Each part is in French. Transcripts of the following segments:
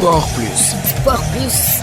Sport Plus. Sport Plus.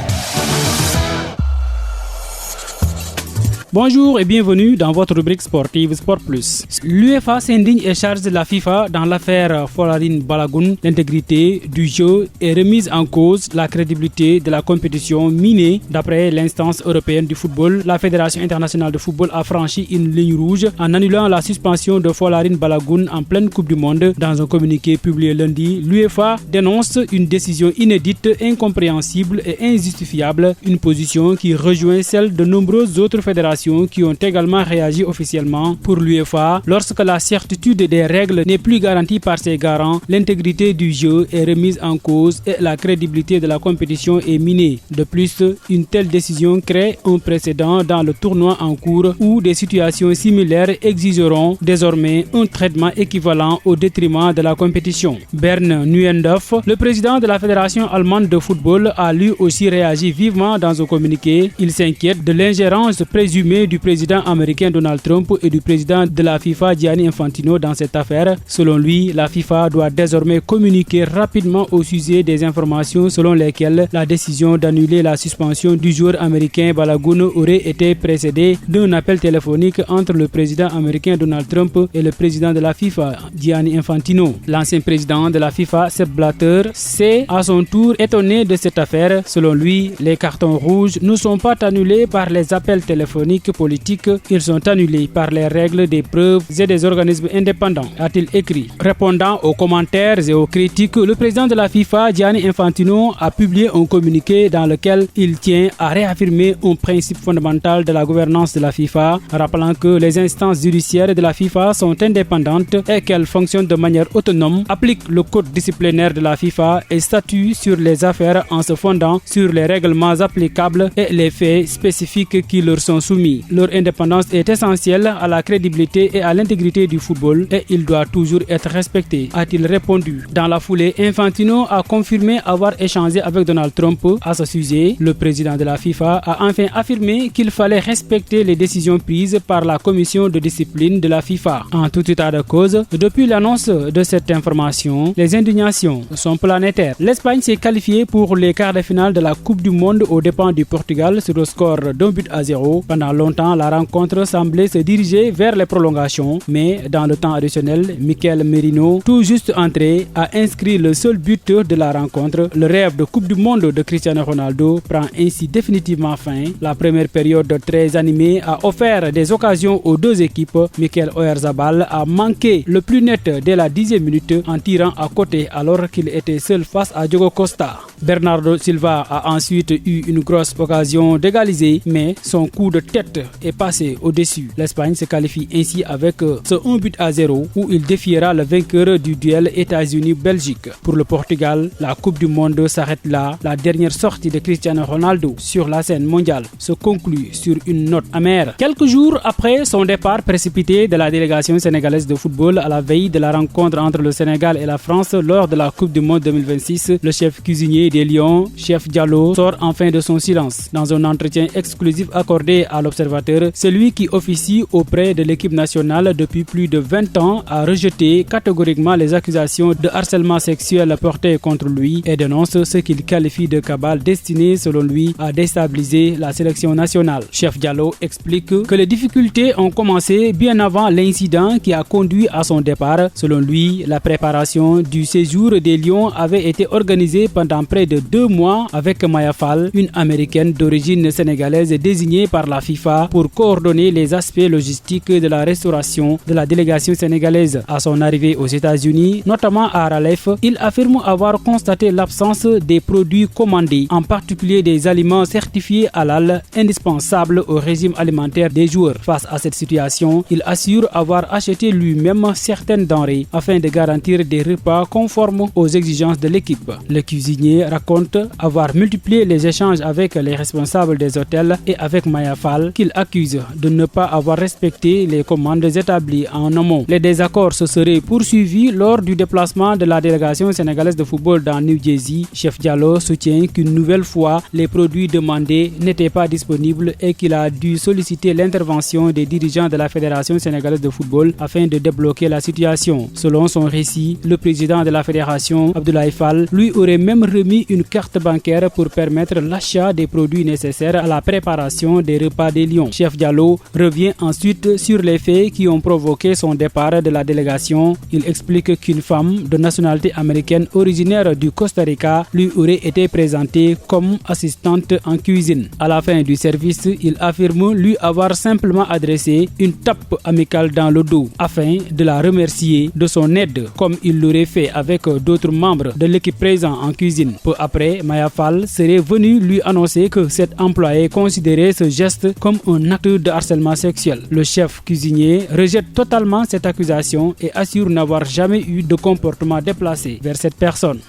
Bonjour et bienvenue dans votre rubrique sportive Sport Plus. L'UEFA s'indigne et charge la FIFA dans l'affaire Folarin Balogun. L'intégrité du jeu est remise en cause, la crédibilité de la compétition minée. D'après l'instance européenne du football, la Fédération internationale de football a franchi une ligne rouge en annulant la suspension de Folarin Balogun en pleine Coupe du Monde. Dans un communiqué publié lundi, l'UEFA dénonce une décision inédite, incompréhensible et injustifiable, une position qui rejoint celle de nombreuses autres fédérations qui ont également réagi officiellement. Pour l'UEFA, lorsque la certitude des règles n'est plus garantie par ses garants, l'intégrité du jeu est remise en cause et la crédibilité de la compétition est minée. De plus, une telle décision crée un précédent dans le tournoi en cours où des situations similaires exigeront désormais un traitement équivalent au détriment de la compétition. Bernd Neuendorf, le président de la Fédération allemande de football, a lui aussi réagi vivement dans un communiqué. Il s'inquiète de l'ingérence présumée du président américain Donald Trump et du président de la FIFA Gianni Infantino dans cette affaire. Selon lui, la FIFA doit désormais communiquer rapidement au sujet des informations selon lesquelles la décision d'annuler la suspension du joueur américain Balogun aurait été précédée d'un appel téléphonique entre le président américain Donald Trump et le président de la FIFA Gianni Infantino. L'ancien président de la FIFA, Sepp Blatter, s'est à son tour étonné de cette affaire. Selon lui, les cartons rouges ne sont pas annulés par les appels téléphoniques politiques, ils sont annulés par les règles des preuves et des organismes indépendants, a-t-il écrit. Répondant aux commentaires et aux critiques, le président de la FIFA, Gianni Infantino, a publié un communiqué dans lequel il tient à réaffirmer un principe fondamental de la gouvernance de la FIFA, rappelant que les instances judiciaires de la FIFA sont indépendantes et qu'elles fonctionnent de manière autonome, appliquent le code disciplinaire de la FIFA et statuent sur les affaires en se fondant sur les règlements applicables et les faits spécifiques qui leur sont soumis. Leur indépendance est essentielle à la crédibilité et à l'intégrité du football et il doit toujours être respecté, a-t-il répondu. Dans la foulée, Infantino a confirmé avoir échangé avec Donald Trump à ce sujet. Le président de la FIFA a enfin affirmé qu'il fallait respecter les décisions prises par la commission de discipline de la FIFA. En tout état de cause, depuis l'annonce de cette information, les indignations sont planétaires. L'Espagne s'est qualifiée pour les quarts de finale de la Coupe du Monde aux dépens du Portugal sur le score d'1-0. Pendant longtemps, la rencontre semblait se diriger vers les prolongations, mais dans le temps additionnel, Mikel Merino, tout juste entré, a inscrit le seul but de la rencontre. Le rêve de Coupe du Monde de Cristiano Ronaldo prend ainsi définitivement fin. La première période très animée a offert des occasions aux deux équipes. Mikel Oyarzabal a manqué le plus net dès la 10e minute en tirant à côté alors qu'il était seul face à Diogo Costa. Bernardo Silva a ensuite eu une grosse occasion d'égaliser, mais son coup de tête est passé au-dessus. L'Espagne se qualifie ainsi avec ce 1-0 où il défiera le vainqueur du duel États-Unis-Belgique. Pour le Portugal, la Coupe du Monde s'arrête là. La dernière sortie de Cristiano Ronaldo sur la scène mondiale se conclut sur une note amère. Quelques jours après son départ précipité de la délégation sénégalaise de football à la veille de la rencontre entre le Sénégal et la France lors de la Coupe du Monde 2026, le chef cuisinier des Lions, Chef Diallo, sort enfin de son silence. Dans un entretien exclusif accordé à l'Observateur, celui qui officie auprès de l'équipe nationale depuis plus de 20 ans a rejeté catégoriquement les accusations de harcèlement sexuel portées contre lui et dénonce ce qu'il qualifie de cabale destinée selon lui à déstabiliser la sélection nationale. Chef Diallo explique que les difficultés ont commencé bien avant l'incident qui a conduit à son départ. Selon lui, la préparation du séjour des Lions avait été organisée pendant près de 2 mois avec Maya Fall, une américaine d'origine sénégalaise désignée par la FIFA pour coordonner les aspects logistiques de la restauration de la délégation sénégalaise. À son arrivée aux États-Unis, notamment à Raleigh, il affirme avoir constaté l'absence des produits commandés, en particulier des aliments certifiés halal indispensables au régime alimentaire des joueurs. Face à cette situation, il assure avoir acheté lui-même certaines denrées afin de garantir des repas conformes aux exigences de l'équipe. Le cuisinier raconte avoir multiplié les échanges avec les responsables des hôtels et avec Maya Fall, qu'il accuse de ne pas avoir respecté les commandes établies en amont. Les désaccords se seraient poursuivis lors du déplacement de la délégation sénégalaise de football dans New Jersey. Chef Diallo soutient qu'une nouvelle fois, les produits demandés n'étaient pas disponibles et qu'il a dû solliciter l'intervention des dirigeants de la Fédération sénégalaise de football afin de débloquer la situation. Selon son récit, le président de la fédération, Abdoulaye Fall, lui aurait même remis remis une carte bancaire pour permettre l'achat des produits nécessaires à la préparation des repas des lions. Chef Diallo revient ensuite sur les faits qui ont provoqué son départ de la délégation. Il explique qu'une femme de nationalité américaine originaire du Costa Rica lui aurait été présentée comme assistante en cuisine. À la fin du service, il affirme lui avoir simplement adressé une tape amicale dans le dos afin de la remercier de son aide, comme il l'aurait fait avec d'autres membres de l'équipe présente en cuisine. Peu après, Maya Fall serait venue lui annoncer que cet employé considérait ce geste comme un acte de harcèlement sexuel. Le chef cuisinier rejette totalement cette accusation et assure n'avoir jamais eu de comportement déplacé vers cette personne.